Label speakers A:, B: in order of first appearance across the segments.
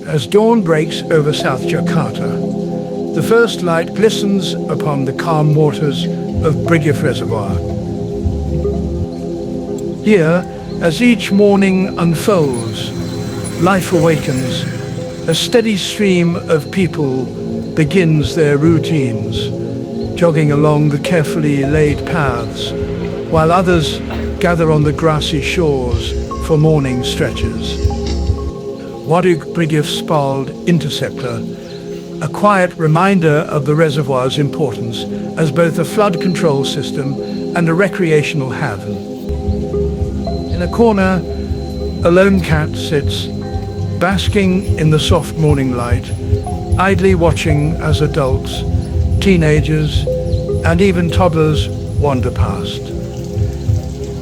A: as dawn breaks over South Jakarta. The first light glistens upon the calm waters of Brigif Reservoir. Here, as each morning unfolds, life awakens. A steady stream of people begins their routines, jogging along the carefully laid paths, while others gather on the grassy shores for morning stretches. Waduk Brigif Spald Interceptor, a quiet reminder of the reservoir's importance as both a flood control system and a recreational haven. In a corner, a lone cat sits, basking in the soft morning light, idly watching as adults, teenagers, and even toddlers wander past.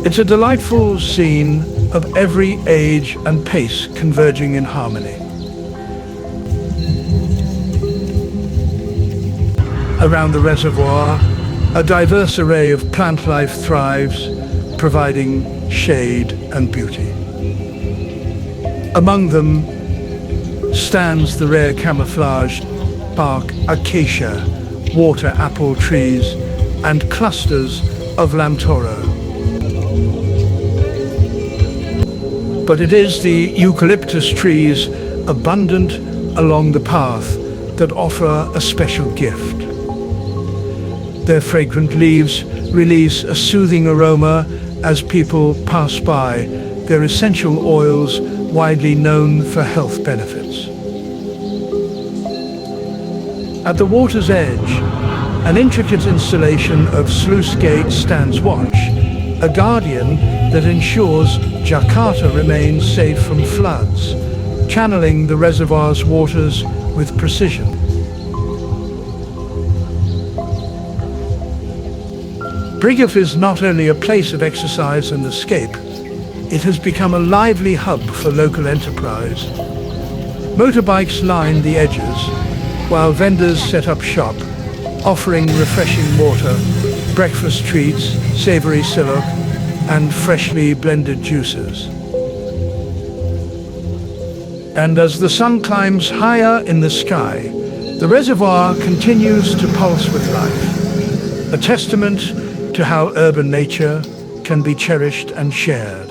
A: It's a delightful scene of every age and pace converging in harmony. Around the reservoir, a diverse array of plant life thrives, providing shade and beauty. Among them stands the rare camouflaged bark acacia, water apple trees, and clusters of lamtoro. But it is the eucalyptus trees abundant along the path that offer a special gift. Their fragrant leaves release a soothing aroma as people pass by, their essential oils widely known for health benefits. At the water's edge, an intricate installation of sluice gates stands watch, a guardian that ensures Jakarta remains safe from floods, channeling the reservoir's waters with precision. Brigif is not only a place of exercise and escape, it has become a lively hub for local enterprise. Motorbikes line the edges, while vendors set up shop, offering refreshing water, breakfast treats, savory silok, and freshly blended juices. And as the sun climbs higher in the sky, the reservoir continues to pulse with life, a testament to how urban nature can be cherished and shared.